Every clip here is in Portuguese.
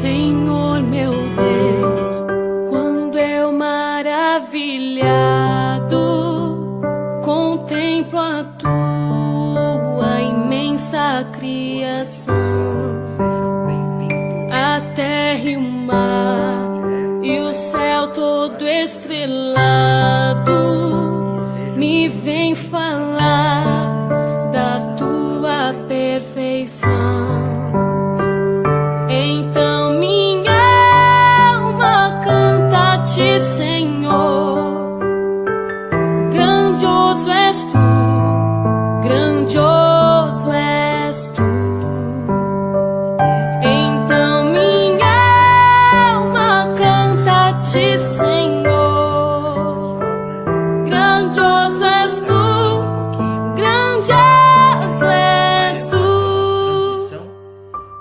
Senhor meu Deus, quando eu maravilhado contemplo a tua imensa criação, a terra e o mar e o céu todo estrelado me vem falar da tua perfeição. Então minha alma canta-te, Senhor. Grandioso és tu, grandioso és tu. Então minha alma canta-te, Senhor. Grandioso és tu, grandioso és tu.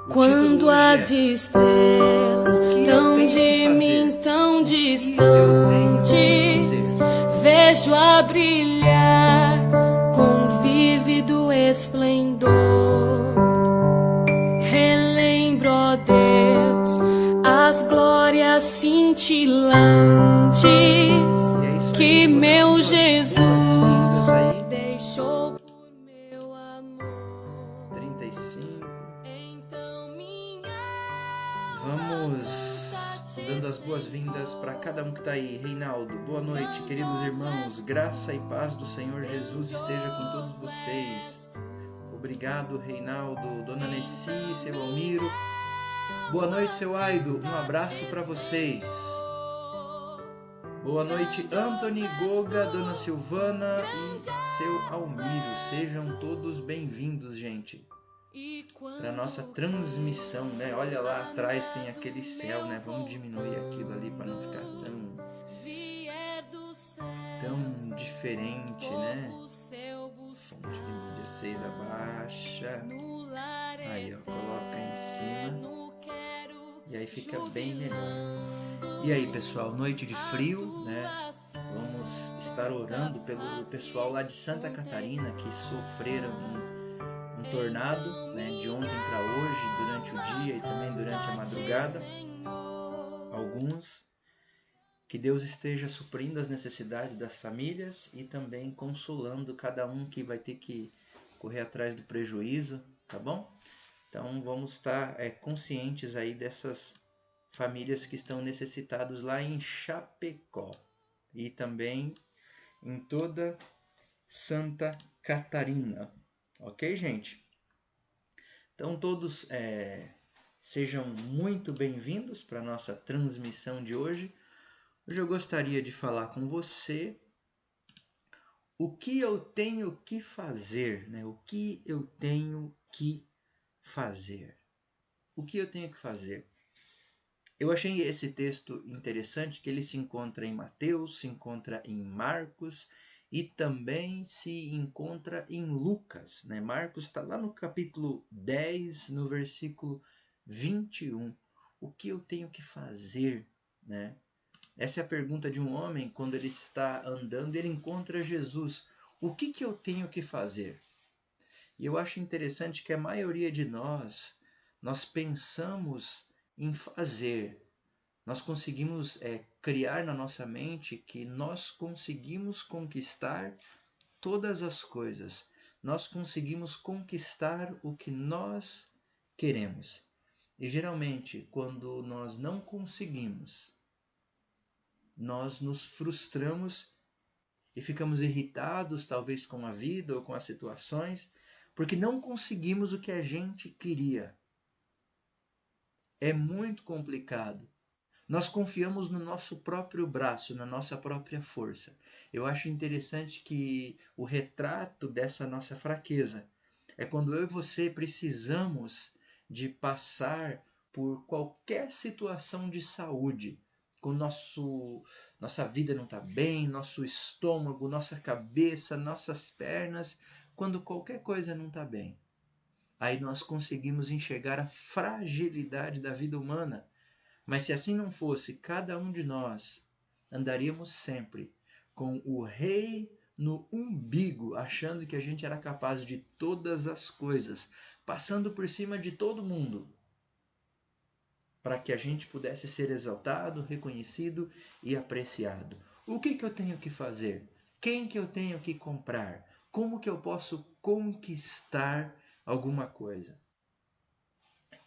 Quando as estrelas tão de mim tão distantes, vejo a brilhar com vívido esplendor. Relembro, ó Deus, as glórias cintilantes que meu Jesus deixou por meu amor. 35. Então minha Vamos dando as boas-vindas para cada um que está aí. Reinaldo, boa noite, queridos irmãos. Graça e paz do Senhor Jesus esteja com todos vocês. Obrigado, Reinaldo. Dona Nessi, seu Almiro. Boa noite, seu Aido. Um abraço para vocês. Boa noite, Anthony, Goga, Dona Silvana e seu Almiro. Sejam todos bem-vindos, gente, para nossa transmissão, né? Olha lá atrás tem aquele céu, né? Vamos diminuir aquilo ali para não ficar tão diferente, né? Fonte de mídia 6 abaixa. Aí, ó, coloca em cima. E aí fica bem melhor. E aí, pessoal, noite de frio, né? Vamos estar orando pelo pessoal lá de Santa Catarina que sofreram um tornado, né, de ontem para hoje, durante o dia e também durante a madrugada. Alguns, que Deus esteja suprindo as necessidades das famílias e também consolando cada um que vai ter que correr atrás do prejuízo, tá bom? Então vamos estar conscientes aí dessas famílias que estão necessitadas lá em Chapecó e também em toda Santa Catarina. Ok, gente? Então todos sejam muito bem-vindos para a nossa transmissão de hoje. Hoje eu gostaria de falar com você o que eu tenho que fazer, né? O que eu tenho que fazer. O que eu tenho que fazer? Eu achei esse texto interessante, que ele se encontra em Mateus, se encontra em Marcos e também se encontra em Lucas, né? Marcos está lá no capítulo 10, no versículo 21. O que eu tenho que fazer, né? Essa é a pergunta de um homem quando ele está andando e ele encontra Jesus. O que eu tenho que fazer? E eu acho interessante que a maioria de nós pensamos em fazer. Nós conseguimos criar na nossa mente que nós conseguimos conquistar todas as coisas. Nós conseguimos conquistar o que nós queremos. E geralmente, quando nós não conseguimos, nós nos frustramos e ficamos irritados, talvez com a vida ou com as situações, porque não conseguimos o que a gente queria. É muito complicado. Nós confiamos no nosso próprio braço, na nossa própria força. Eu acho interessante que o retrato dessa nossa fraqueza é quando eu e você precisamos de passar por qualquer situação de saúde, com nossa vida não está bem, nosso estômago, nossa cabeça, nossas pernas, quando qualquer coisa não está bem. Aí nós conseguimos enxergar a fragilidade da vida humana. Mas se assim não fosse, cada um de nós andaríamos sempre com o rei no umbigo, achando que a gente era capaz de todas as coisas, passando por cima de todo mundo. para que a gente pudesse ser exaltado, reconhecido e apreciado. O que eu tenho que fazer? Quem que eu tenho que comprar? Como que eu posso conquistar alguma coisa?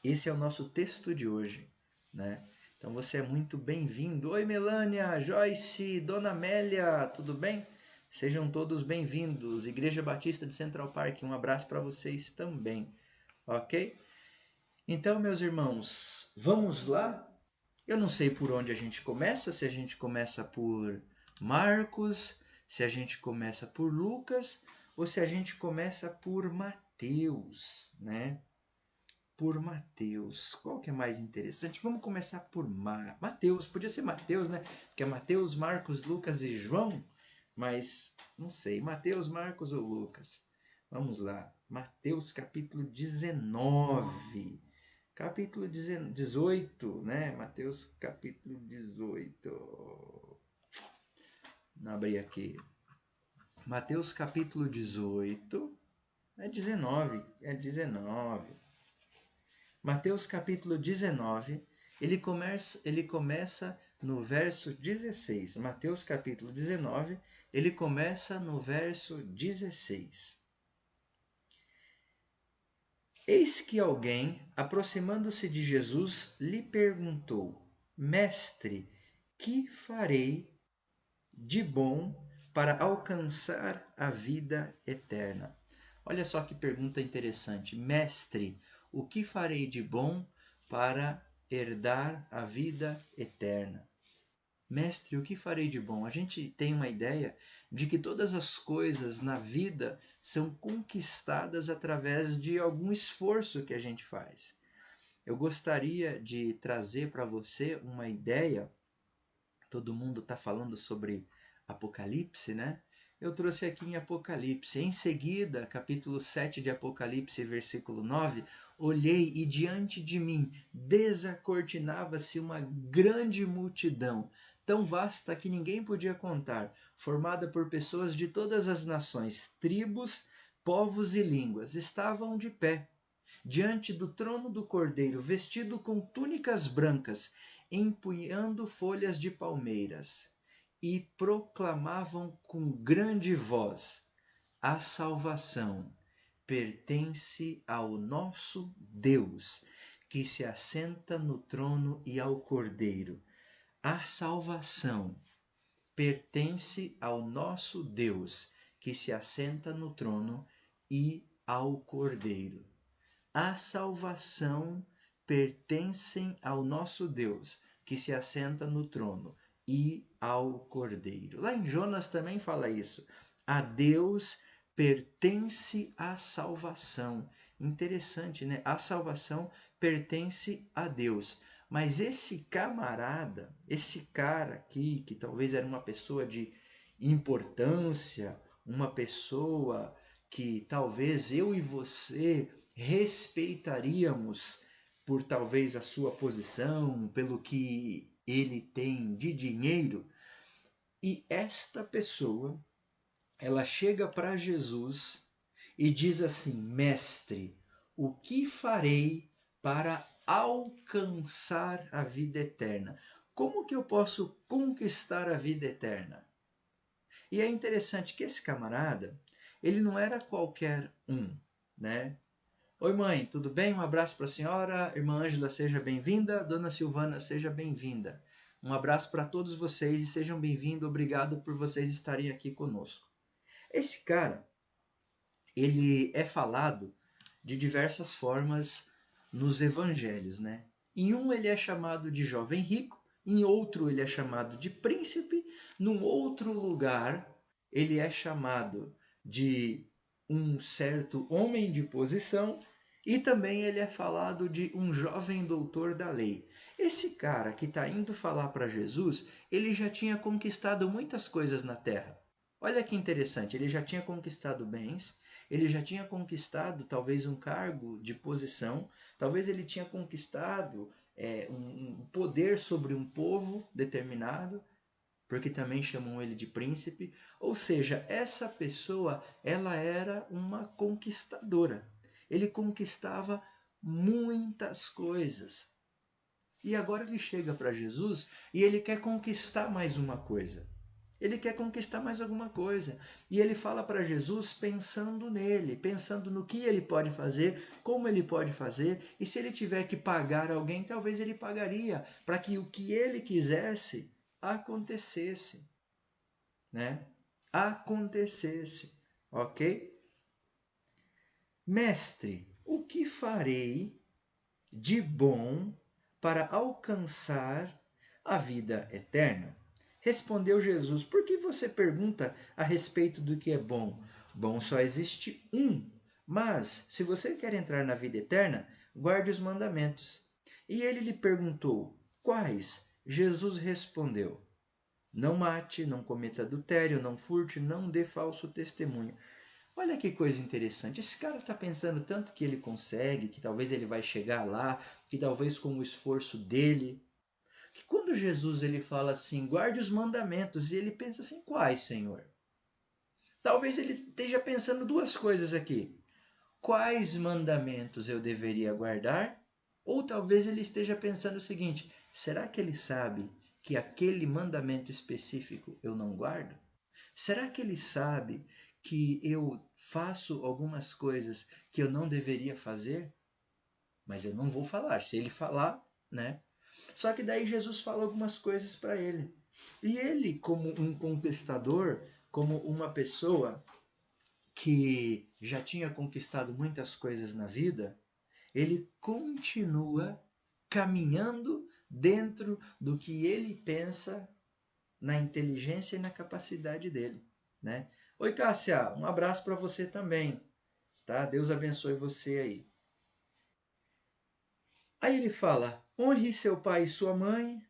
Esse é o nosso texto de hoje, né? Então você é muito bem-vindo. Oi, Melânia, Joyce, Dona Amélia, tudo bem? Sejam todos bem-vindos. Igreja Batista de Central Park, um abraço para vocês também, ok? Então, meus irmãos, vamos lá? Eu não sei por onde a gente começa, se a gente começa por Marcos, se a gente começa por Lucas ou se a gente começa por Mateus, né? Por Mateus. Qual que é mais interessante? Vamos começar por Mateus. Podia ser Mateus, né? Porque é Mateus, Marcos, Lucas e João. Mas não sei, Mateus, Marcos ou Lucas. Vamos lá. Mateus capítulo 19. Capítulo 18, né? Mateus capítulo 18. Vou abrir aqui. Mateus capítulo 18. É 19. É 19. Mateus capítulo 19, ele começa no verso 16. Mateus capítulo 19, ele começa no verso 16. Eis que alguém, aproximando-se de Jesus, lhe perguntou: Mestre, que farei de bom para alcançar a vida eterna? Olha só que pergunta interessante. Mestre, o que farei de bom para herdar a vida eterna? Mestre, o que farei de bom? A gente tem uma ideia de que todas as coisas na vida são conquistadas através de algum esforço que a gente faz. Eu gostaria de trazer para você uma ideia. Todo mundo está falando sobre Apocalipse, né? Eu trouxe aqui em Apocalipse. Em seguida, capítulo 7 de Apocalipse, versículo 9, olhei e diante de mim desacortinava-se uma grande multidão, tão vasta que ninguém podia contar, formada por pessoas de todas as nações, tribos, povos e línguas. Estavam de pé diante do trono do Cordeiro, vestido com túnicas brancas, empunhando folhas de palmeiras, e proclamavam com grande voz: a salvação pertence ao nosso Deus, que se assenta no trono, e ao Cordeiro. A salvação pertence ao nosso Deus, que se assenta no trono, e ao Cordeiro. A salvação pertence ao nosso Deus, que se assenta no trono, e ao Cordeiro. Lá em Jonas também fala isso. A Deus pertence a salvação. Interessante, né? A salvação pertence a Deus. Mas esse camarada, esse cara aqui, que talvez era uma pessoa de importância, uma pessoa que talvez eu e você respeitaríamos por talvez a sua posição, pelo que ele tem de dinheiro. E esta pessoa, ela chega para Jesus e diz assim: Mestre, o que farei para alcançar a vida eterna? Como que eu posso conquistar a vida eterna? E é interessante que esse camarada, ele não era qualquer um, né? Oi, mãe, tudo bem? Um abraço para a senhora. Irmã Ângela, seja bem-vinda. Dona Silvana, seja bem-vinda. Um abraço para todos vocês e sejam bem-vindos. Obrigado por vocês estarem aqui conosco. Esse cara, ele é falado de diversas formas nos evangelhos, né? Em um ele é chamado de jovem rico, em outro ele é chamado de príncipe, num outro lugar ele é chamado de um certo homem de posição e também ele é falado de um jovem doutor da lei. Esse cara que está indo falar para Jesus, ele já tinha conquistado muitas coisas na terra. Olha que interessante, ele já tinha conquistado bens, ele já tinha conquistado talvez um cargo de posição, talvez ele tinha conquistado um poder sobre um povo determinado, porque também chamam ele de príncipe. Ou seja, essa pessoa, ela era uma conquistadora. Ele conquistava muitas coisas. E agora ele chega para Jesus e ele quer conquistar mais uma coisa. Ele quer conquistar mais alguma coisa. E ele fala para Jesus pensando nele, pensando no que ele pode fazer, como ele pode fazer, e se ele tiver que pagar alguém, talvez ele pagaria, para que o que ele quisesse acontecesse, né? Acontecesse, ok? Mestre, o que farei de bom para alcançar a vida eterna? Respondeu Jesus: por que você pergunta a respeito do que é bom? Bom só existe um. Mas, se você quer entrar na vida eterna, guarde os mandamentos. E ele lhe perguntou: quais? Jesus respondeu: não mate, não cometa adultério, não furte, não dê falso testemunho. Olha que coisa interessante. Esse cara está pensando tanto que ele consegue, que talvez ele vai chegar lá, que talvez com o esforço dele, que quando Jesus ele fala assim, guarde os mandamentos, e ele pensa assim, quais, Senhor? Talvez ele esteja pensando duas coisas aqui. Quais mandamentos eu deveria guardar? Ou talvez ele esteja pensando o seguinte, será que ele sabe que aquele mandamento específico eu não guardo? Será que ele sabe que eu faço algumas coisas que eu não deveria fazer? Mas eu não vou falar. Se ele falar, né? Só que daí Jesus fala algumas coisas para ele. E ele, como um conquistador, como uma pessoa que já tinha conquistado muitas coisas na vida, ele continua caminhando dentro do que ele pensa na inteligência e na capacidade dele, né? Oi, Cássia, um abraço para você também, tá? Deus abençoe você aí. Aí ele fala: honre seu pai e sua mãe,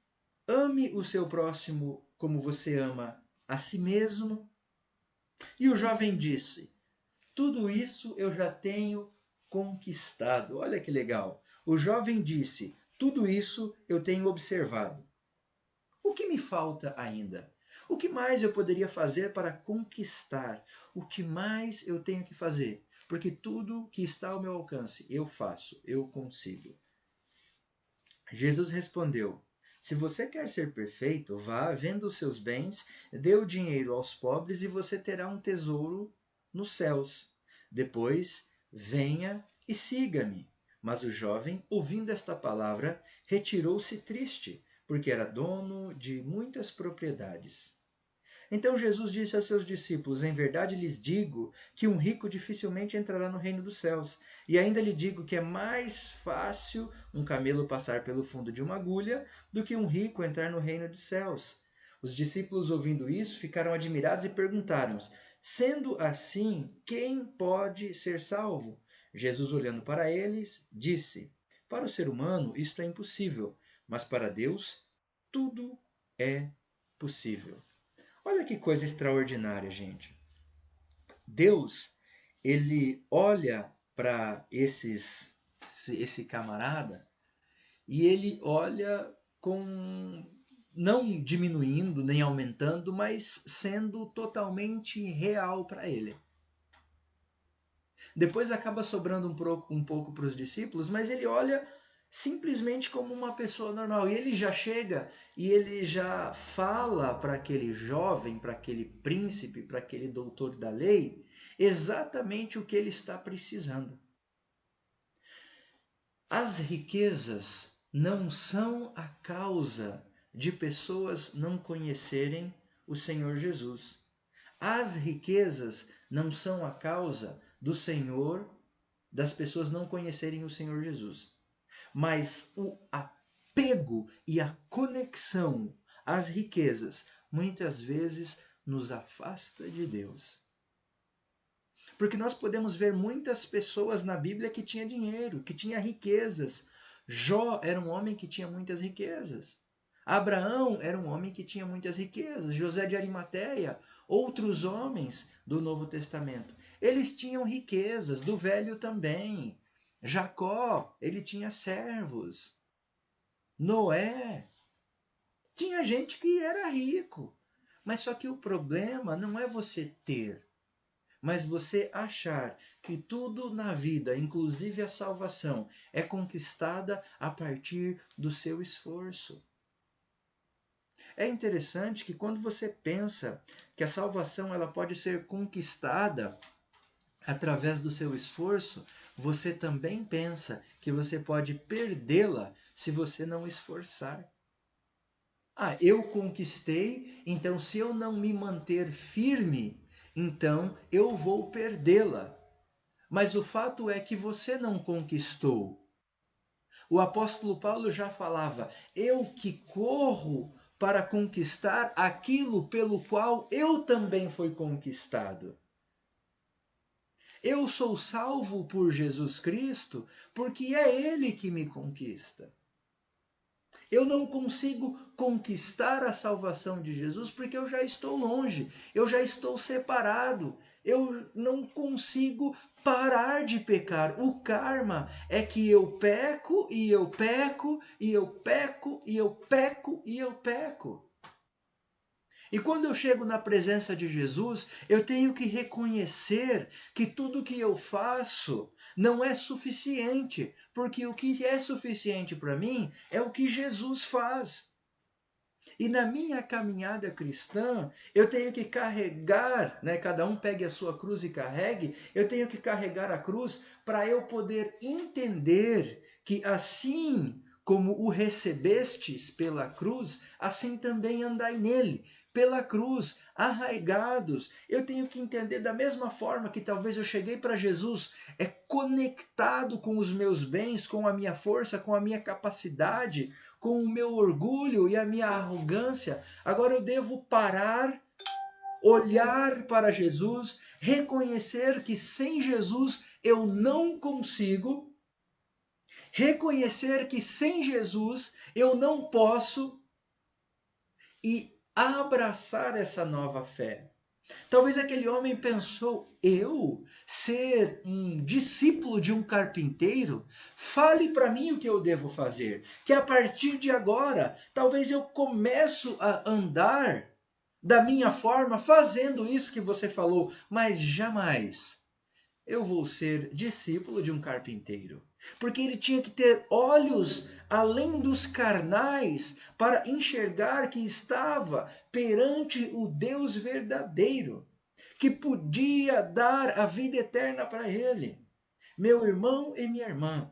ame o seu próximo como você ama a si mesmo. E o jovem disse: tudo isso eu já tenho conquistado. Olha que legal. O jovem disse: tudo isso eu tenho observado. O que me falta ainda? O que mais eu poderia fazer para conquistar? O que mais eu tenho que fazer? Porque tudo que está ao meu alcance eu faço, eu consigo. Jesus respondeu: se você quer ser perfeito, vá, venda os seus bens, dê o dinheiro aos pobres e você terá um tesouro nos céus. Depois, venha e siga-me. Mas o jovem, ouvindo esta palavra, retirou-se triste, porque era dono de muitas propriedades. Então Jesus disse aos seus discípulos: em verdade lhes digo que um rico dificilmente entrará no reino dos céus. E ainda lhe digo que é mais fácil um camelo passar pelo fundo de uma agulha do que um rico entrar no reino dos céus. Os discípulos, ouvindo isso, ficaram admirados e perguntaram: sendo assim, quem pode ser salvo? Jesus, olhando para eles, disse: para o ser humano isto é impossível, mas para Deus tudo é possível. Olha que coisa extraordinária, gente. Deus, ele olha para esse camarada e ele olha com não diminuindo nem aumentando, mas sendo totalmente real para ele. Depois acaba sobrando um pouco para os discípulos, mas ele olha simplesmente como uma pessoa normal. E ele já chega e ele já fala para aquele jovem, para aquele príncipe, para aquele doutor da lei, exatamente o que ele está precisando. As riquezas não são a causa de pessoas não conhecerem o Senhor Jesus. As riquezas não são a causa do Senhor, das pessoas não conhecerem o Senhor Jesus. Mas o apego e a conexão às riquezas muitas vezes nos afasta de Deus. Porque nós podemos ver muitas pessoas na Bíblia que tinham dinheiro, que tinham riquezas. Jó era um homem que tinha muitas riquezas. Abraão era um homem que tinha muitas riquezas. José de Arimateia, outros homens do Novo Testamento. Eles tinham riquezas, do Velho também. Jacó, ele tinha servos. Noé, tinha gente que era rico. Mas só que o problema não é você ter. Mas você achar que tudo na vida, inclusive a salvação, é conquistada a partir do seu esforço. É interessante que quando você pensa que a salvação ela pode ser conquistada através do seu esforço, você também pensa que você pode perdê-la se você não esforçar. Ah, eu conquistei, então se eu não me manter firme, então eu vou perdê-la. Mas o fato é que você não conquistou. O apóstolo Paulo já falava: eu que corro para conquistar aquilo pelo qual eu também fui conquistado. Eu sou salvo por Jesus Cristo porque é Ele que me conquista. Eu não consigo conquistar a salvação de Jesus porque eu já estou longe, eu já estou separado, eu não consigo parar de pecar. O karma é que eu peco e eu peco e eu peco e eu peco e eu peco. E quando eu chego na presença de Jesus, eu tenho que reconhecer que tudo que eu faço não é suficiente, porque o que é suficiente para mim é o que Jesus faz. E na minha caminhada cristã, eu tenho que carregar, né? Cada um pegue a sua cruz e carregue, eu tenho que carregar a cruz para eu poder entender que assim como o recebestes pela cruz, assim também andai nele. Pela cruz, arraigados. Eu tenho que entender da mesma forma que talvez eu cheguei para Jesus, é conectado com os meus bens, com a minha força, com a minha capacidade, com o meu orgulho e a minha arrogância. Agora eu devo parar, olhar para Jesus, reconhecer que sem Jesus eu não consigo, reconhecer que sem Jesus eu não posso e abraçar essa nova fé. Talvez aquele homem pensou: eu ser um discípulo de um carpinteiro? Fale para mim o que eu devo fazer, que a partir de agora, talvez eu começo a andar da minha forma, fazendo isso que você falou, mas jamais eu vou ser discípulo de um carpinteiro. Porque ele tinha que ter olhos além dos carnais para enxergar que estava perante o Deus verdadeiro, que podia dar a vida eterna para ele. Meu irmão e minha irmã,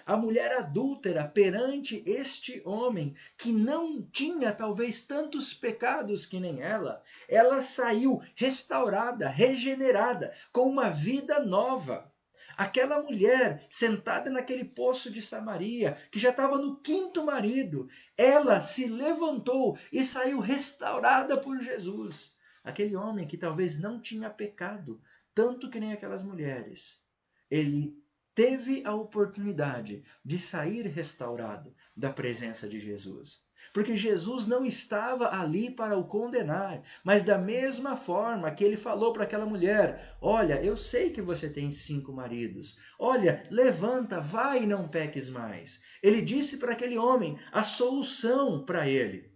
a mulher adúltera perante este homem que não tinha talvez tantos pecados que nem ela saiu restaurada, regenerada, com uma vida nova. Aquela mulher sentada naquele poço de Samaria, que já estava no quinto marido, ela se levantou e saiu restaurada por Jesus. Aquele homem que talvez não tinha pecado, tanto que nem aquelas mulheres, ele teve a oportunidade de sair restaurado da presença de Jesus. Porque Jesus não estava ali para o condenar, mas da mesma forma que ele falou para aquela mulher: olha, eu sei que você tem 5 maridos, olha, levanta, vai e não peques mais. Ele disse para aquele homem a solução para ele.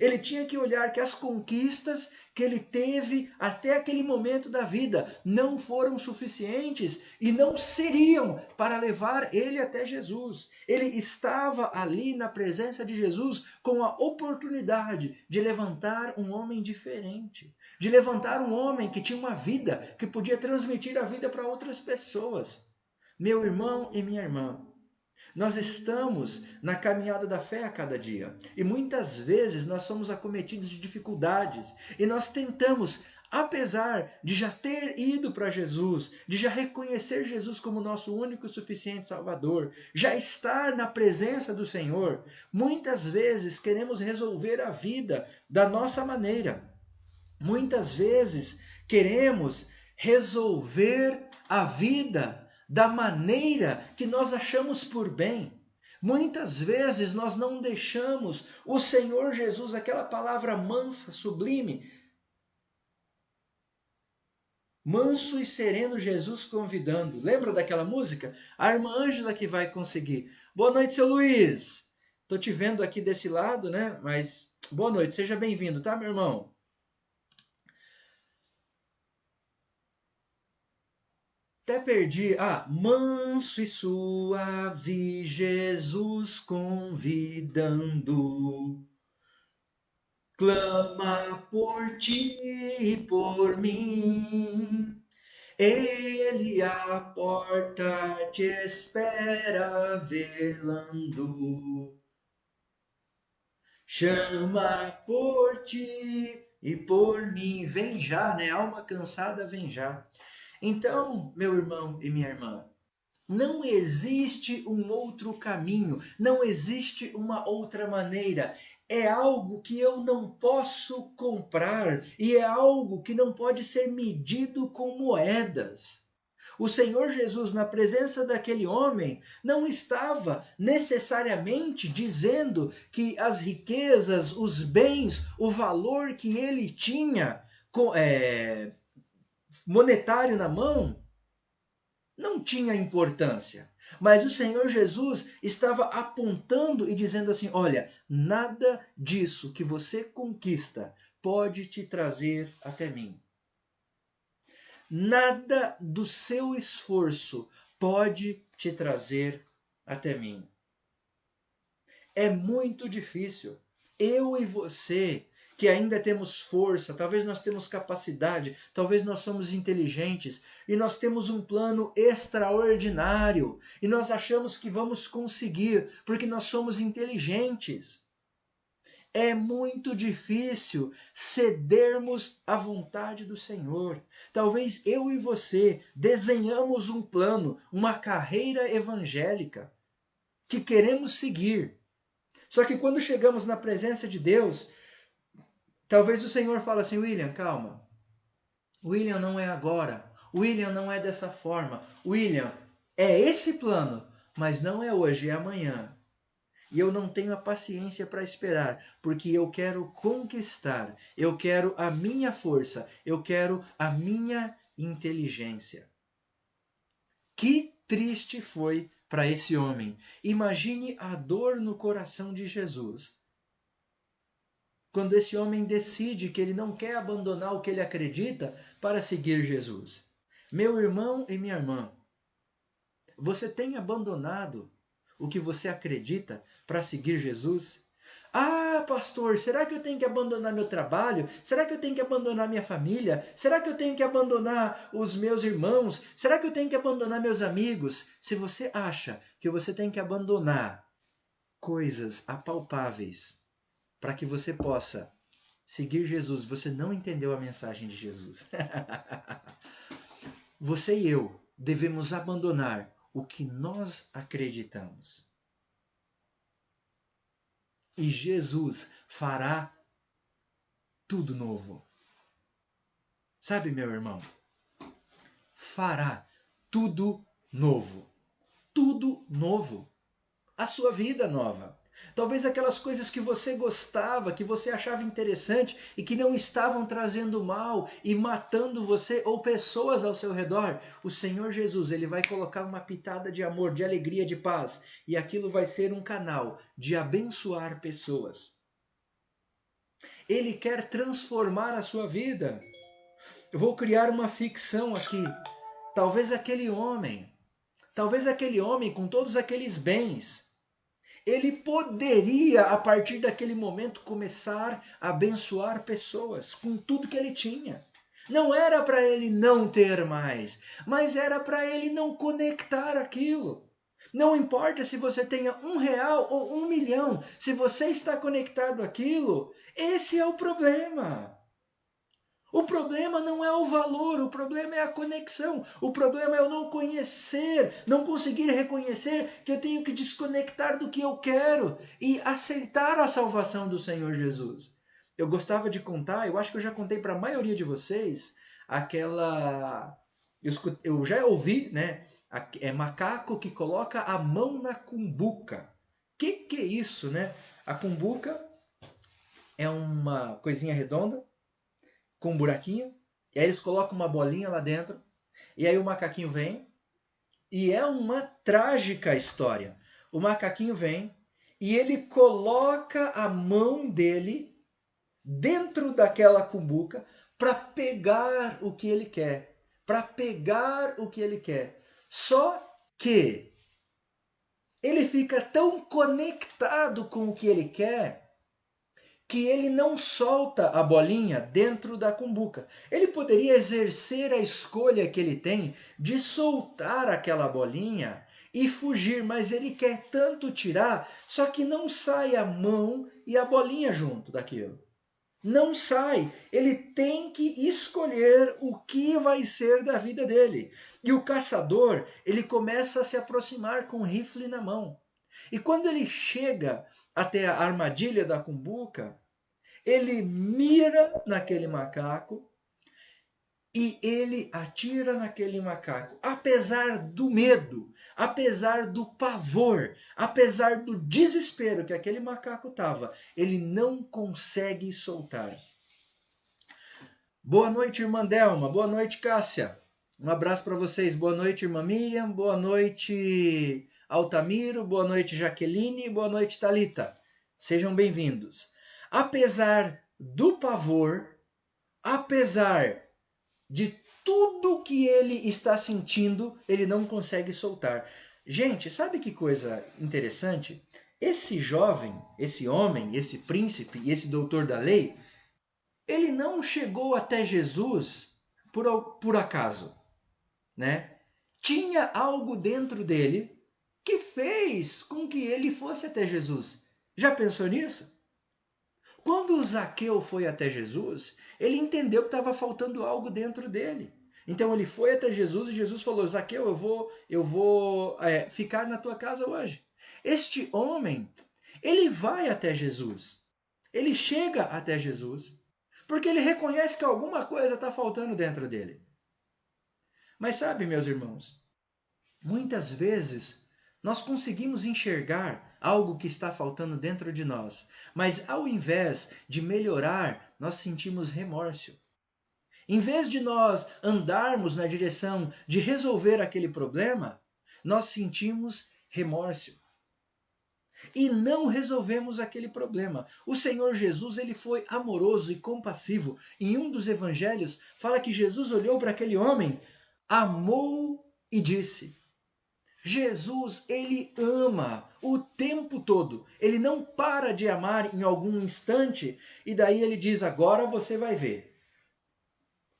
Ele tinha que olhar que as conquistas que ele teve até aquele momento da vida não foram suficientes e não seriam para levar ele até Jesus. Ele estava ali na presença de Jesus com a oportunidade de levantar um homem diferente, de levantar um homem que tinha uma vida, que podia transmitir a vida para outras pessoas. Meu irmão e minha irmã, nós estamos na caminhada da fé a cada dia e muitas vezes nós somos acometidos de dificuldades e nós tentamos, apesar de já ter ido para Jesus, de já reconhecer Jesus como nosso único e suficiente Salvador, já estar na presença do Senhor, muitas vezes queremos resolver a vida da nossa maneira. Muitas vezes queremos resolver a vida da maneira que nós achamos por bem. Muitas vezes nós não deixamos o Senhor Jesus, aquela palavra mansa, sublime, manso e sereno Jesus convidando. Lembra daquela música? A irmã Ângela que vai conseguir. Boa noite, seu Luiz. Tô te vendo aqui desse lado, né? Mas boa noite, seja bem-vindo, tá, meu irmão? Até perdi. Manso e suave, Jesus convidando. Clama por ti e por mim. Ele à porta te espera velando. Chama por ti e por mim. Vem já, né? Alma cansada, vem já. Então, meu irmão e minha irmã, não existe um outro caminho, não existe uma outra maneira. É algo que eu não posso comprar e é algo que não pode ser medido com moedas. O Senhor Jesus, na presença daquele homem, não estava necessariamente dizendo que as riquezas, os bens, o valor que ele tinha monetário na mão não tinha importância. Mas o Senhor Jesus estava apontando e dizendo assim: olha, nada disso que você conquista pode te trazer até mim. Nada do seu esforço pode te trazer até mim. É muito difícil. Eu e você, que ainda temos força, talvez nós temos capacidade, talvez nós somos inteligentes e nós temos um plano extraordinário e nós achamos que vamos conseguir porque nós somos inteligentes. É muito difícil cedermos à vontade do Senhor. Talvez eu e você desenhamos um plano, uma carreira evangélica que queremos seguir. Só que quando chegamos na presença de Deus, talvez o Senhor fale assim: William, calma. William, não é agora. William, não é dessa forma. William, é esse plano, mas não é hoje, é amanhã. E eu não tenho a paciência para esperar, porque eu quero conquistar, eu quero a minha força, eu quero a minha inteligência. Que triste foi para esse homem. Imagine a dor no coração de Jesus. Quando esse homem decide que ele não quer abandonar o que ele acredita para seguir Jesus. Meu irmão e minha irmã, você tem abandonado o que você acredita para seguir Jesus? Pastor, será que eu tenho que abandonar meu trabalho? Será que eu tenho que abandonar minha família? Será que eu tenho que abandonar os meus irmãos? Será que eu tenho que abandonar meus amigos? Se você acha que você tem que abandonar coisas apalpáveis para que você possa seguir Jesus, você não entendeu a mensagem de Jesus. Você e eu devemos abandonar o que nós acreditamos. E Jesus fará tudo novo. Sabe, meu irmão? Fará tudo novo. Tudo novo. A sua vida nova. Talvez aquelas coisas que você gostava, que você achava interessante e que não estavam trazendo mal e matando você ou pessoas ao seu redor. O Senhor Jesus, ele vai colocar uma pitada de amor, de alegria, de paz. E aquilo vai ser um canal de abençoar pessoas. Ele quer transformar a sua vida. Eu vou criar uma ficção aqui. Talvez aquele homem com todos aqueles bens, ele poderia, a partir daquele momento, começar a abençoar pessoas com tudo que ele tinha. Não era para ele não ter mais, mas era para ele não conectar aquilo. Não importa se você tenha R$1 ou 1.000.000, se você está conectado àquilo, esse é o problema. O problema não é o valor, o problema é a conexão. O problema é eu não conhecer, não conseguir reconhecer que eu tenho que desconectar do que eu quero e aceitar a salvação do Senhor Jesus. Eu gostava de contar, eu acho que eu já contei para a maioria de vocês, aquela... Eu já ouvi, né? É macaco que coloca a mão na cumbuca. Que é isso, né? A cumbuca é uma coisinha redonda, com um buraquinho, e aí eles colocam uma bolinha lá dentro, e aí o macaquinho vem, e é uma trágica história. O macaquinho vem, e ele coloca a mão dele dentro daquela cumbuca para pegar o que ele quer. para pegar o que ele quer. Só que ele fica tão conectado com o que ele quer que ele não solta a bolinha dentro da cumbuca. Ele poderia exercer a escolha que ele tem de soltar aquela bolinha e fugir, mas ele quer tanto tirar, só que não sai a mão e a bolinha junto daquilo. Não sai. Ele tem que escolher o que vai ser da vida dele. E o caçador, ele começa a se aproximar com o rifle na mão. E quando ele chega até a armadilha da cumbuca, ele mira naquele macaco e ele atira naquele macaco. Apesar do medo, apesar do pavor, apesar do desespero que aquele macaco estava, ele não consegue soltar. Boa noite, irmã Delma. Boa noite, Cássia. Um abraço para vocês. Boa noite, irmã Miriam. Boa noite, Altamiro. Boa noite, Jaqueline. Boa noite, Thalita. Sejam bem-vindos. Apesar do pavor, apesar de tudo que ele está sentindo, ele não consegue soltar. Gente, sabe que coisa interessante? Esse jovem, esse homem, esse príncipe e esse doutor da lei, ele não chegou até Jesus por acaso, né? Tinha algo dentro dele que fez com que ele fosse até Jesus. Já pensou nisso? Quando o Zaqueu foi até Jesus, ele entendeu que estava faltando algo dentro dele. Então ele foi até Jesus e Jesus falou: Zaqueu, eu vou ficar na tua casa hoje. Este homem, ele vai até Jesus. Ele chega até Jesus porque ele reconhece que alguma coisa está faltando dentro dele. Mas sabe, meus irmãos, muitas vezes nós conseguimos enxergar algo que está faltando dentro de nós, mas ao invés de melhorar, nós sentimos remorso. Em vez de nós andarmos na direção de resolver aquele problema, nós sentimos remorso. E não resolvemos aquele problema. O Senhor Jesus, ele foi amoroso e compassivo. Em um dos evangelhos, fala que Jesus olhou para aquele homem, amou e disse: Jesus, ele ama o tempo todo. Ele não para de amar em algum instante e daí ele diz: agora você vai ver.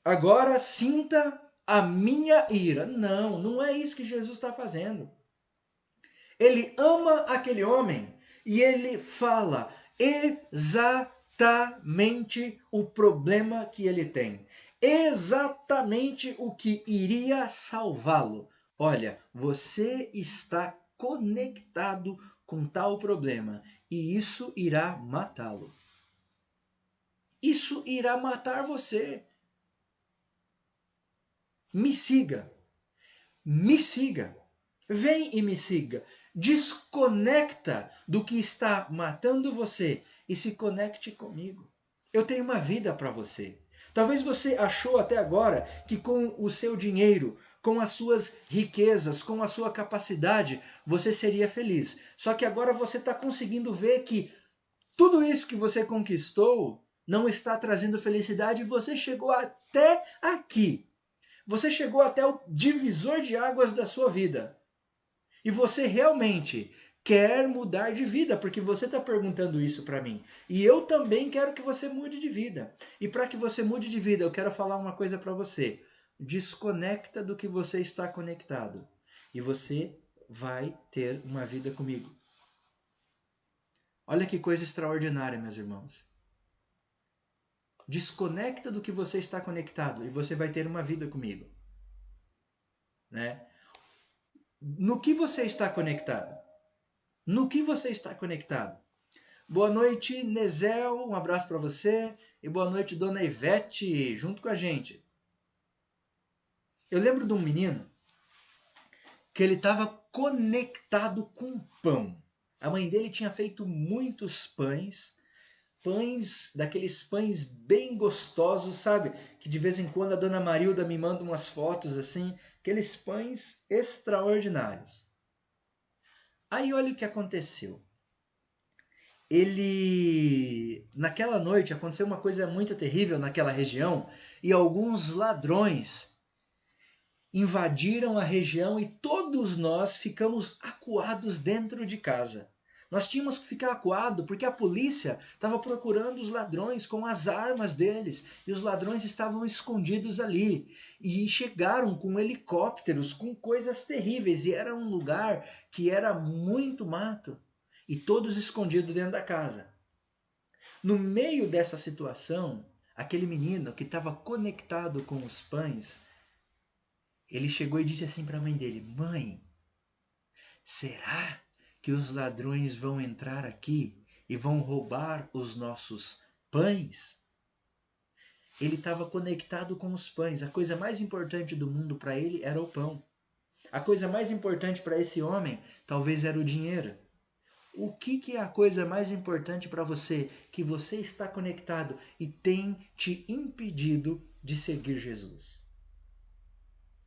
Agora sinta a minha ira. Não, não é isso que Jesus está fazendo. Ele ama aquele homem e ele fala exatamente o problema que ele tem. Exatamente o que iria salvá-lo. Olha, você está conectado com tal problema e isso irá matá-lo. Isso irá matar você. Me siga. Me siga. Vem e me siga. Desconecta do que está matando você e se conecte comigo. Eu tenho uma vida para você. Talvez você achou até agora que com o seu dinheiro, com as suas riquezas, com a sua capacidade, você seria feliz. Só que agora você está conseguindo ver que tudo isso que você conquistou não está trazendo felicidade e você chegou até aqui. Você chegou até o divisor de águas da sua vida. E você realmente quer mudar de vida, porque você está perguntando isso para mim. E eu também quero que você mude de vida. E para que você mude de vida, eu quero falar uma coisa para você. Desconecta do que você está conectado. E você vai ter uma vida comigo. Olha que coisa extraordinária, meus irmãos. Desconecta do que você está conectado e você vai ter uma vida comigo. Né? No que você está conectado? No que você está conectado? Boa noite, Nezel, um abraço para você. E boa noite, Dona Ivete, junto com a gente. Eu lembro de um menino que ele estava conectado com pão. A mãe dele tinha feito muitos pães daqueles pães bem gostosos, sabe? Que de vez em quando a Dona Marilda me manda umas fotos assim, aqueles pães extraordinários. Aí olha o que aconteceu. Naquela noite aconteceu uma coisa muito terrível naquela região e alguns ladrões, invadiram a região e todos nós ficamos acuados dentro de casa. Nós tínhamos que ficar acuado porque a polícia estava procurando os ladrões com as armas deles e os ladrões estavam escondidos ali e chegaram com helicópteros, com coisas terríveis e era um lugar que era muito mato e todos escondidos dentro da casa. No meio dessa situação, aquele menino que estava conectado com os pães, ele chegou e disse assim para a mãe dele: Mãe, será que os ladrões vão entrar aqui e vão roubar os nossos pães? Ele estava conectado com os pães. A coisa mais importante do mundo para ele era o pão. A coisa mais importante para esse homem talvez era o dinheiro. O que é a coisa mais importante para você que você está conectado e tem te impedido de seguir Jesus?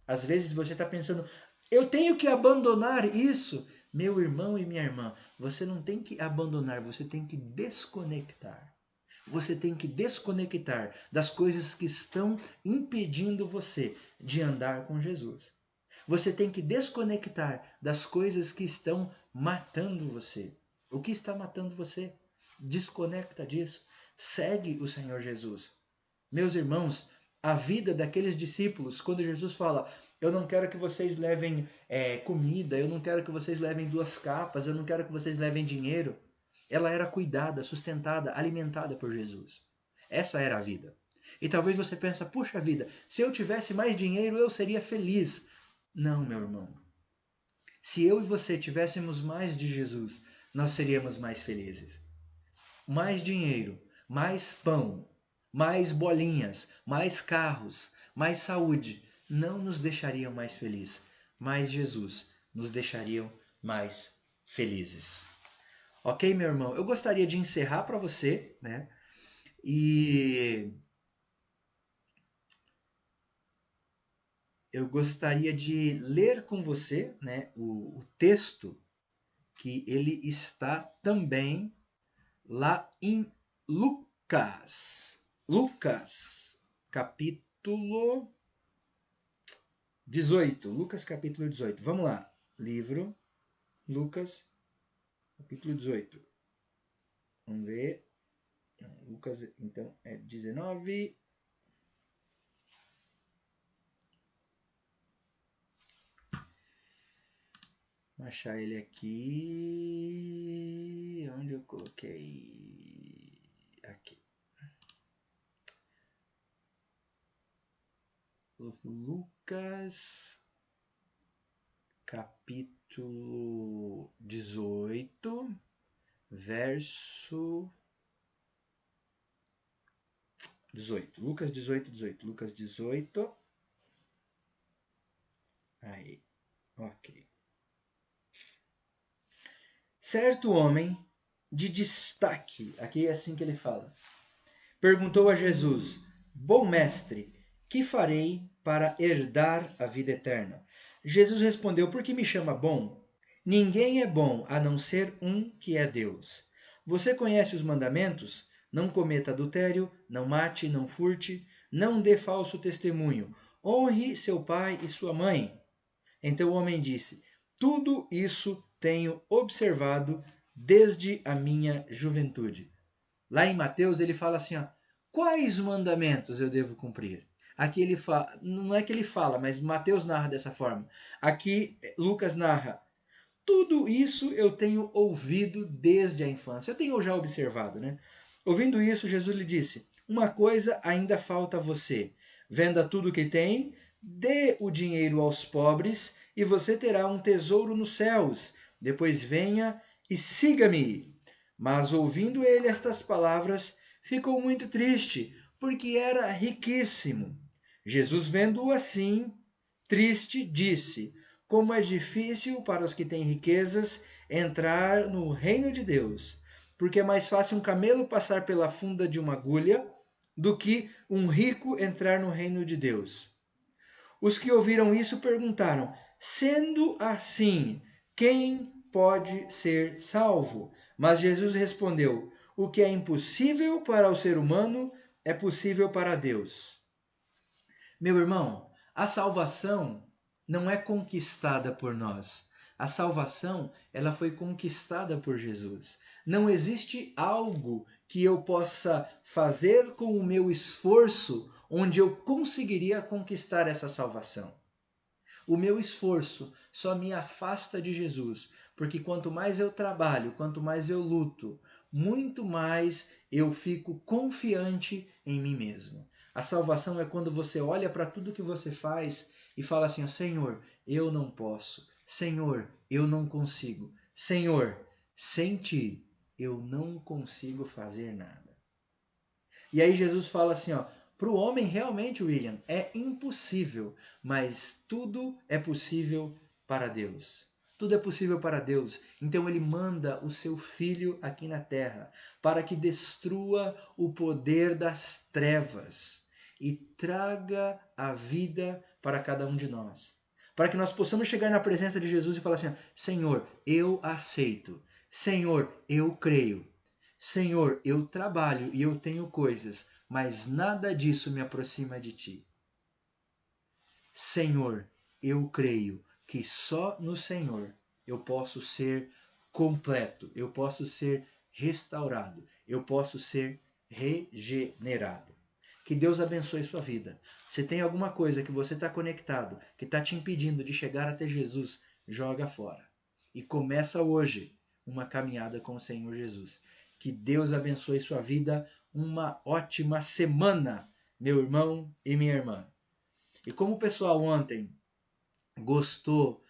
Às vezes você está pensando, eu tenho que abandonar isso. Meu irmão e minha irmã, você não tem que abandonar, você tem que desconectar. Você tem que desconectar das coisas que estão impedindo você de andar com Jesus. Você tem que desconectar das coisas que estão matando você. O que está matando você? Desconecta disso. Segue o Senhor Jesus. Meus irmãos, a vida daqueles discípulos, quando Jesus fala, eu não quero que vocês levem comida, eu não quero que vocês levem 2 capas, eu não quero que vocês levem dinheiro. Ela era cuidada, sustentada, alimentada por Jesus. Essa era a vida. E talvez você pense, puxa vida, se eu tivesse mais dinheiro eu seria feliz. Não, meu irmão. Se eu e você tivéssemos mais de Jesus, nós seríamos mais felizes. Mais dinheiro, mais pão, mais bolinhas, mais carros, mais saúde não nos deixariam mais felizes, mas Jesus nos deixariam mais felizes. Ok, meu irmão? Eu gostaria de encerrar para você, né? E eu gostaria de ler com você, né, o texto que ele está também lá em Lucas. Lucas, capítulo 18. Lucas, capítulo 18. Vamos lá. Livro, Lucas, capítulo 18. Vamos ver. Lucas, então, é 19. Vou achar ele aqui. Onde eu coloquei? Aqui. Lucas, capítulo 18, verso 18. Lucas 18, 18. Lucas 18. Aí. Ok. Certo homem de destaque, aqui é assim que ele fala, perguntou a Jesus: Bom mestre, que farei para herdar a vida eterna? Jesus respondeu: Por que me chama bom? Ninguém é bom a não ser um que é Deus. Você conhece os mandamentos? Não cometa adultério, não mate, não furte, não dê falso testemunho, honre seu pai e sua mãe. Então o homem disse: Tudo isso tenho observado desde a minha juventude. Lá em Mateus ele fala assim, ó, quais mandamentos eu devo cumprir? Aqui ele fala, não é que ele fala, mas Mateus narra dessa forma. Aqui Lucas narra, tudo isso eu tenho ouvido desde a infância. Eu tenho já observado, né? Ouvindo isso, Jesus lhe disse, uma coisa ainda falta a você. Venda tudo o que tem, dê o dinheiro aos pobres e você terá um tesouro nos céus. Depois venha e siga-me. Mas ouvindo ele estas palavras, ficou muito triste, porque era riquíssimo. Jesus, vendo-o assim, triste, disse, como é difícil para os que têm riquezas entrar no reino de Deus, porque é mais fácil um camelo passar pela funda de uma agulha do que um rico entrar no reino de Deus. Os que ouviram isso perguntaram, sendo assim, quem pode ser salvo? Mas Jesus respondeu, o que é impossível para o ser humano é possível para Deus. Meu irmão, a salvação não é conquistada por nós. A salvação, ela foi conquistada por Jesus. Não existe algo que eu possa fazer com o meu esforço onde eu conseguiria conquistar essa salvação. O meu esforço só me afasta de Jesus, porque quanto mais eu trabalho, quanto mais eu luto, muito mais eu fico confiante em mim mesmo. A salvação é quando você olha para tudo que você faz e fala assim: Senhor, eu não posso. Senhor, eu não consigo. Senhor, sem ti eu não consigo fazer nada. E aí Jesus fala assim, para o homem realmente, William, é impossível, mas tudo é possível para Deus. Tudo é possível para Deus. Então ele manda o seu filho aqui na terra para que destrua o poder das trevas e traga a vida para cada um de nós. Para que nós possamos chegar na presença de Jesus e falar assim: Senhor, eu aceito. Senhor, eu creio. Senhor, eu trabalho e eu tenho coisas, mas nada disso me aproxima de ti. Senhor, eu creio que só no Senhor eu posso ser completo, eu posso ser restaurado, eu posso ser regenerado. Que Deus abençoe sua vida. Se tem alguma coisa que você está conectado, que está te impedindo de chegar até Jesus, joga fora. E começa hoje uma caminhada com o Senhor Jesus. Que Deus abençoe sua vida. Uma ótima semana, meu irmão e minha irmã. E como o pessoal ontem gostou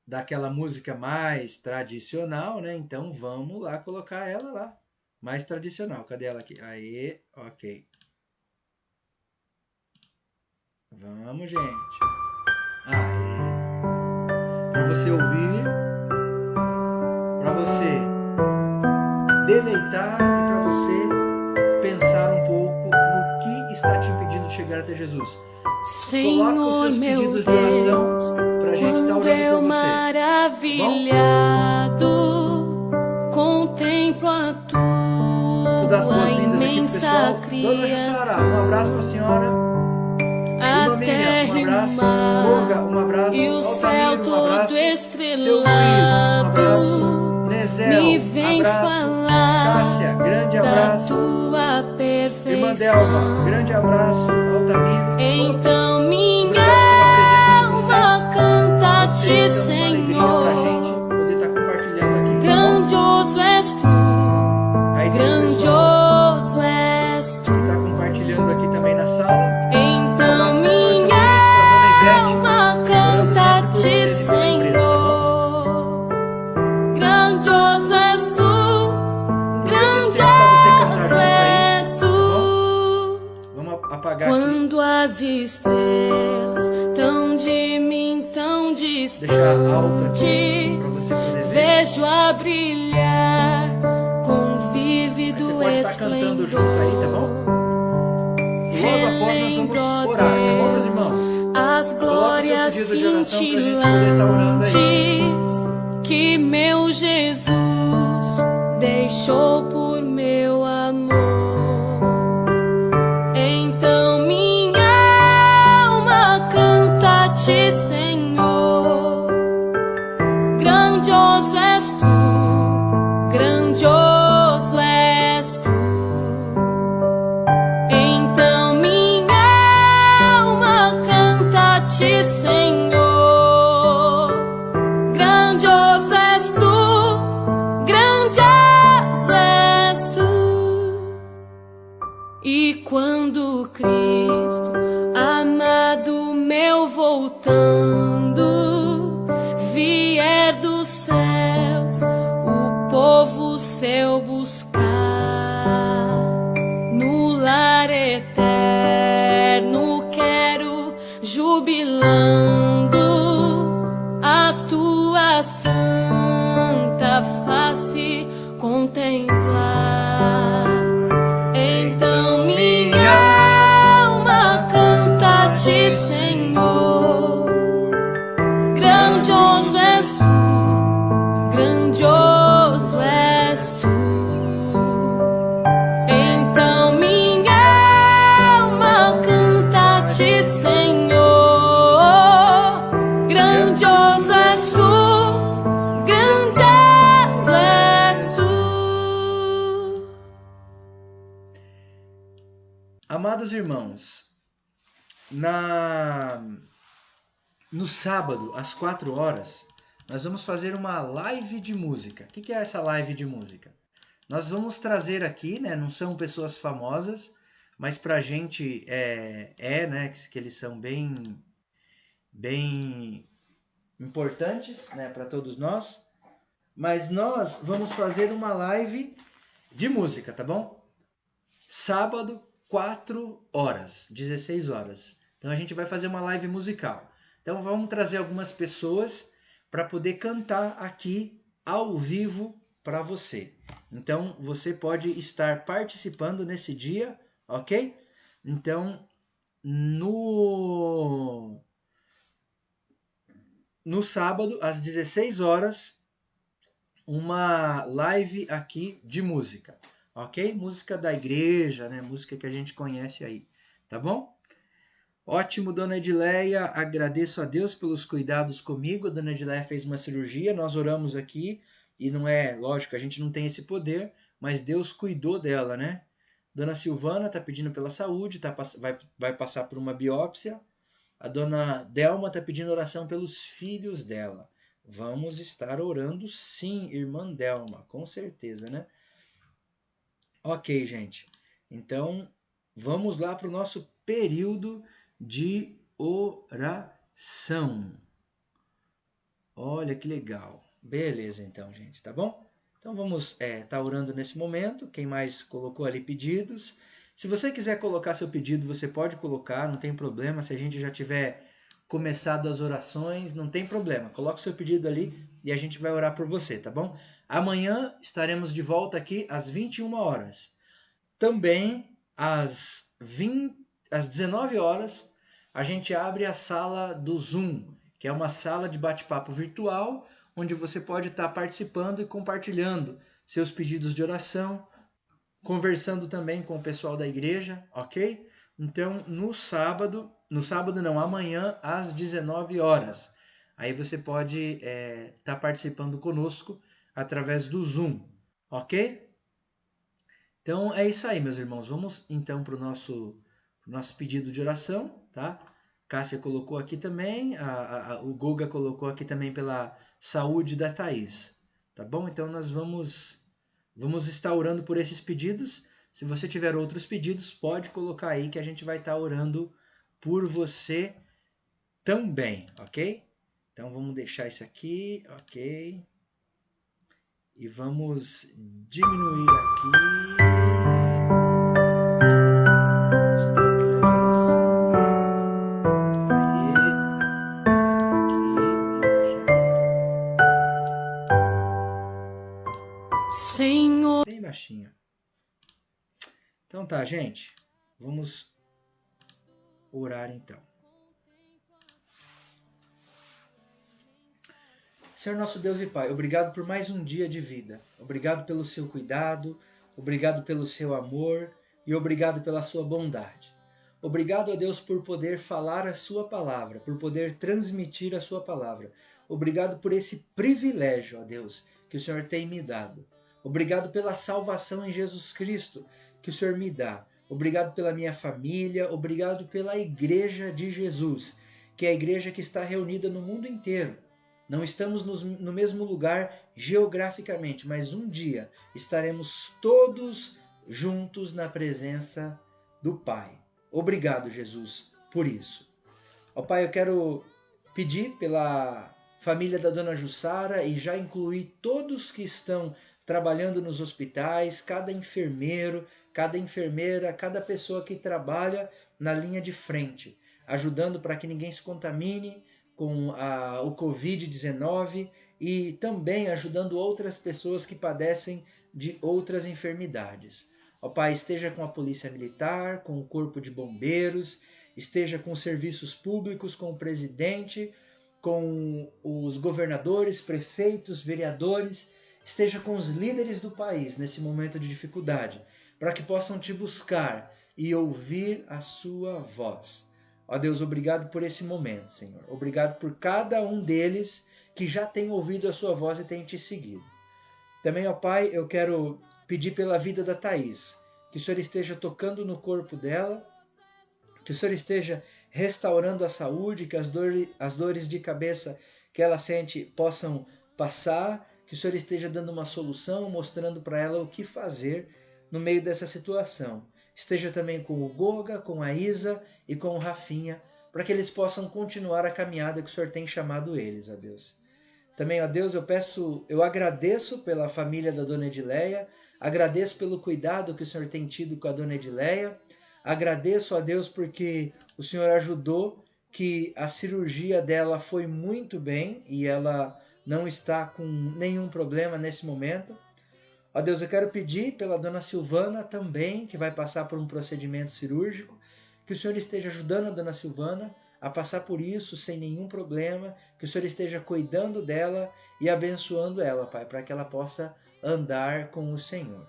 daquela música mais tradicional, né? Então vamos lá colocar ela lá. Mais tradicional. Cadê ela aqui? Aí, ok. Vamos, gente. Aí. Para você ouvir, para você deleitar e para você pensar um pouco no que está te impedindo de chegar até Jesus. Senhor, coloca os seus meu pedidos de oração para a gente estar orando por você. Maravilhado, contemplo a Vou dar as boas-vindas aqui pro pessoal. Dona Jussara, um abraço para a senhora. Dona Miriam, um abraço. Olga, um abraço. E o céu Altamiro, um abraço. todo estrelado, Seu Luiz, um abraço. Nezel, me vem abraço. falar Cássia, grande abraço. da tua perfeição. Irmã Delma, grande abraço. Altamiro, então minha todos. alma canta-te, Vocês são uma alegria pra Senhor. gente poder estar compartilhando aqui. Grandioso és tu, Aí tem o pessoal grandioso és tu. que está compartilhando aqui também na sala. Então Pessoas, minha alma canta-te, vocês e pela empresa, Senhor. Grandioso és tu, grandioso grandioso és tu. Vamos apagar Quando as estrelas tão de mim, tão aqui. Deixar alto aqui para distantes, você poder ver. vejo a brilhar com Aí vívido você pode estar cantando junto aí, tá bom? Logo após nós vamos orar, tá bom, meus irmãos? As glórias pedido de oração pra gente poder estar orando aí. cintilantes que meu Jesus deixou por meu amor. Então minha alma canta-te, Senhor. Grandioso és tu, grandioso és tu. Então minha alma canta-te, Senhor. Grandioso és tu, grandioso és tu. E quando Cristo, amado meu, voltando, vier dos céus o povo seu buscar, no lar eterno quero, jubilando, a tua santa face contemplar. Então minha alma canta-te, Senhor. Grandioso és tu, grandioso és tu. Então minha Amados irmãos, no sábado, às 4 horas, nós vamos fazer uma live de música. O que é essa live de música? Nós vamos trazer aqui, né? Não são pessoas famosas, mas pra gente né? Que eles são bem importantes, né? Para todos nós. Mas nós vamos fazer uma live de música, tá bom? Sábado, 4 horas, 16 horas. Então a gente vai fazer uma live musical. Então vamos trazer algumas pessoas para poder cantar aqui ao vivo para você. Então você pode estar participando nesse dia, ok? Então no sábado às 16 horas uma live aqui de música, ok? Música da igreja, né? Música que a gente conhece aí, tá bom? Ótimo, dona Edileia, agradeço a Deus pelos cuidados comigo. A dona Edileia fez uma cirurgia, nós oramos aqui, e não é, lógico, a gente não tem esse poder, mas Deus cuidou dela, né? Dona Silvana tá pedindo pela saúde, vai passar por uma biópsia. A dona Delma tá pedindo oração pelos filhos dela. Vamos estar orando sim, irmã Delma, com certeza, né? Ok, gente. Então, vamos lá para o nosso período de oração. Olha que legal. Beleza, então, gente, tá bom? Então, vamos tá orando nesse momento. Quem mais colocou ali pedidos? Se você quiser colocar seu pedido, você pode colocar, não tem problema. Se a gente já tiver começado as orações, não tem problema. Coloque seu pedido ali e a gente vai orar por você, tá bom? Amanhã estaremos de volta aqui às 21 horas. Também às 19 horas a gente abre a sala do Zoom, que é uma sala de bate-papo virtual, onde você pode estar participando e compartilhando seus pedidos de oração, conversando também com o pessoal da igreja, ok? Então, amanhã às 19 horas. Aí você pode estar participando conosco através do Zoom, ok? Então é isso aí, meus irmãos. Vamos então para o nosso pedido de oração, tá? Cássia colocou aqui também, o Guga colocou aqui também pela saúde da Thaís, tá bom? Então nós vamos estar orando por esses pedidos. Se você tiver outros pedidos, pode colocar aí que a gente vai estar orando por você também, ok? Então vamos deixar isso aqui, ok? E vamos diminuir aqui. Senhor. Bem baixinho. Então tá, gente. Vamos orar então. Senhor nosso Deus e Pai, obrigado por mais um dia de vida. Obrigado pelo seu cuidado, obrigado pelo seu amor e obrigado pela sua bondade. Obrigado a Deus por poder falar a sua palavra, por poder transmitir a sua palavra. Obrigado por esse privilégio, ó Deus, que o Senhor tem me dado. Obrigado pela salvação em Jesus Cristo que o Senhor me dá. Obrigado pela minha família, obrigado pela Igreja de Jesus, que é a igreja que está reunida no mundo inteiro. Não estamos no mesmo lugar geograficamente, mas um dia estaremos todos juntos na presença do Pai. Obrigado, Jesus, por isso. Ó Pai, eu quero pedir pela família da Dona Jussara e já incluir todos que estão trabalhando nos hospitais, cada enfermeiro, cada enfermeira, cada pessoa que trabalha na linha de frente, ajudando para que ninguém se contamine com o Covid-19 e também ajudando outras pessoas que padecem de outras enfermidades. Ó Pai, esteja com a Polícia Militar, com o Corpo de Bombeiros, esteja com os serviços públicos, com o presidente, com os governadores, prefeitos, vereadores, esteja com os líderes do país nesse momento de dificuldade, para que possam te buscar e ouvir a sua voz. Ó Deus, obrigado por esse momento, Senhor. Obrigado por cada um deles que já tem ouvido a sua voz e tem te seguido. Também, ó Pai, eu quero pedir pela vida da Thaís, que o Senhor esteja tocando no corpo dela, que o Senhor esteja restaurando a saúde, que as dores de cabeça que ela sente possam passar, que o Senhor esteja dando uma solução, mostrando para ela o que fazer no meio dessa situação. Esteja também com o Goga, com a Isa e com o Rafinha, para que eles possam continuar a caminhada que o Senhor tem chamado eles, ó Deus. Também, ó Deus, eu agradeço pela família da Dona Edileia, agradeço pelo cuidado que o Senhor tem tido com a Dona Edileia, agradeço a Deus porque o Senhor ajudou, que a cirurgia dela foi muito bem e ela não está com nenhum problema nesse momento. Ó Deus, eu quero pedir pela Dona Silvana também, que vai passar por um procedimento cirúrgico, que o Senhor esteja ajudando a Dona Silvana a passar por isso sem nenhum problema, que o Senhor esteja cuidando dela e abençoando ela, Pai, para que ela possa andar com o Senhor.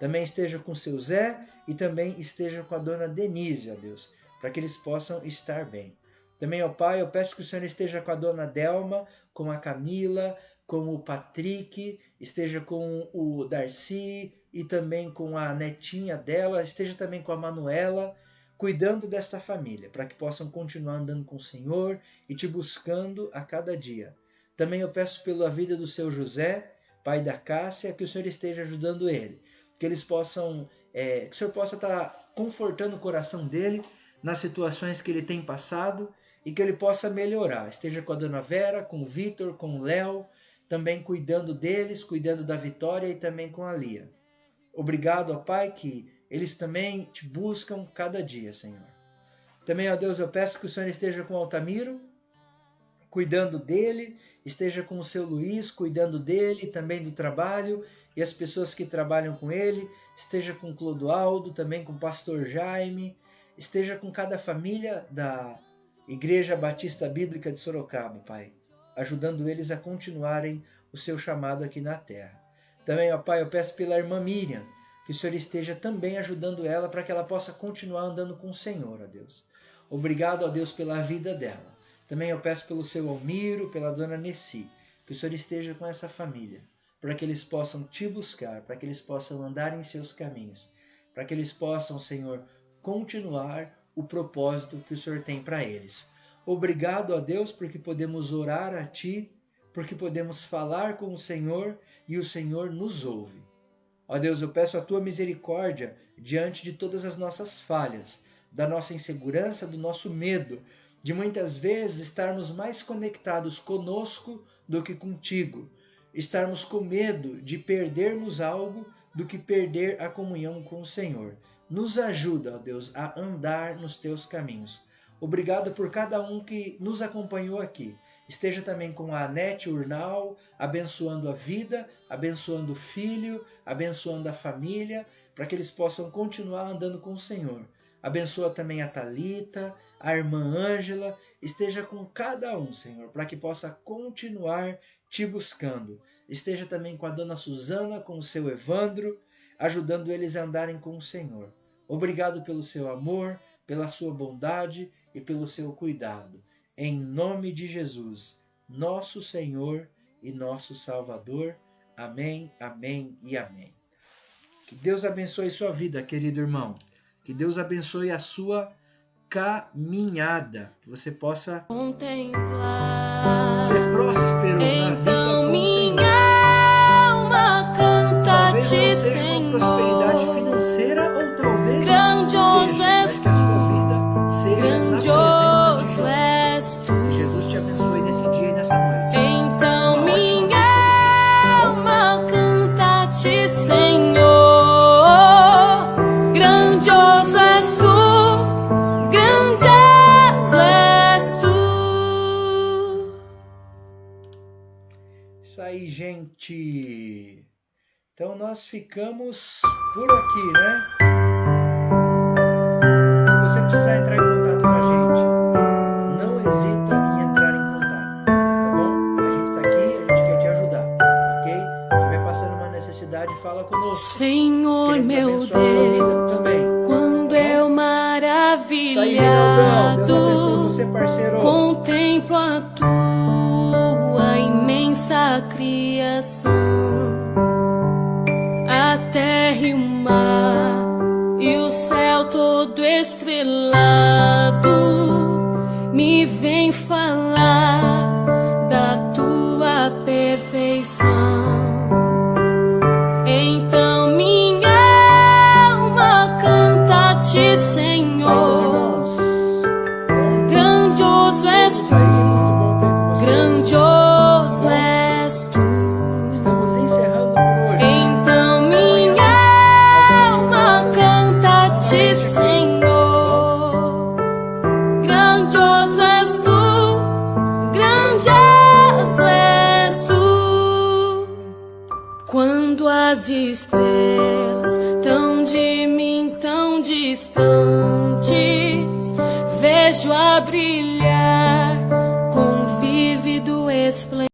Também esteja com o seu Zé e também esteja com a Dona Denise, ó Deus, para que eles possam estar bem. Também, ó Pai, eu peço que o Senhor esteja com a Dona Delma, com a Camila, com o Patrick, esteja com o Darcy e também com a netinha dela, esteja também com a Manuela, cuidando desta família, para que possam continuar andando com o Senhor e te buscando a cada dia. Também eu peço pela vida do seu José, pai da Cássia, que o Senhor esteja ajudando ele, que eles possam, que o Senhor possa estar confortando o coração dele nas situações que ele tem passado e que ele possa melhorar. Esteja com a Dona Vera, com o Vitor, com o Léo, também cuidando deles, cuidando da Vitória e também com a Lia. Obrigado, ó Pai, que eles também te buscam cada dia, Senhor. Também, ó Deus, eu peço que o Senhor esteja com o Altamiro, cuidando dele, esteja com o seu Luiz, cuidando dele, também do trabalho, e as pessoas que trabalham com ele, esteja com o Clodoaldo, também com o pastor Jaime, esteja com cada família da Igreja Batista Bíblica de Sorocaba, Pai, ajudando eles a continuarem o seu chamado aqui na terra. Também, ó Pai, eu peço pela irmã Miriam, que o Senhor esteja também ajudando ela para que ela possa continuar andando com o Senhor, ó Deus. Obrigado, ó Deus, pela vida dela. Também eu peço pelo seu Almiro, pela Dona Nessi, que o Senhor esteja com essa família, para que eles possam te buscar, para que eles possam andar em seus caminhos, para que eles possam, Senhor, continuar o propósito que o Senhor tem para eles. Obrigado, ó Deus, porque podemos orar a Ti, porque podemos falar com o Senhor e o Senhor nos ouve. Ó Deus, eu peço a Tua misericórdia diante de todas as nossas falhas, da nossa insegurança, do nosso medo, de muitas vezes estarmos mais conectados conosco do que contigo, estarmos com medo de perdermos algo do que perder a comunhão com o Senhor. Nos ajuda, ó Deus, a andar nos Teus caminhos. Obrigado por cada um que nos acompanhou aqui. Esteja também com a Anete Urnal, abençoando a vida, abençoando o filho, abençoando a família, para que eles possam continuar andando com o Senhor. Abençoa também a Thalita, a irmã Ângela, esteja com cada um, Senhor, para que possa continuar te buscando. Esteja também com a Dona Suzana, com o seu Evandro, ajudando eles a andarem com o Senhor. Obrigado pelo seu amor, pela sua bondade e pelo seu cuidado. Em nome de Jesus, nosso Senhor e nosso Salvador. Amém, amém e amém. Que Deus abençoe sua vida, querido irmão. Que Deus abençoe a sua caminhada. Que você possa contemplar, ser próspero na vida com o Senhor. minha alma canta Talvez te, não seja Senhor. uma prosperidade financeira ou talvez Grandioso seja, és mas que a sua vida seja na Grandioso presença de és Jesus. tu. Que Jesus te abençoe nesse dia e nessa noite. Então Uma ótima minha noite pra você. alma canta te, Senhor. Grandioso és tu, grandioso és tu. Isso aí, gente. Então nós ficamos por aqui, né? Se você precisar entrar em contato com a gente, não hesita em entrar em contato, tá bom? A gente tá aqui, a gente quer te ajudar, ok? Se estiver passando uma necessidade, fala conosco. Senhor, Queremos meu abençoar a sua vida Deus, também. quando eu Isso aí, Reinaldão. Deus abençoe maravilhado você, parceiro. contemplo a tua imensa criação, a terra e o mar, céu todo estrelado me vem falar da tua perfeição. Então minha alma canta-te, Senhor. Grandioso és tu, grandioso és tu. Estamos encerrando por hoje. Então minha alma canta-te, Senhor. Grandioso és tu, grandioso és tu. Quando as estrelas tão de mim tão distantes, vejo a brilhar com vívido esplendor.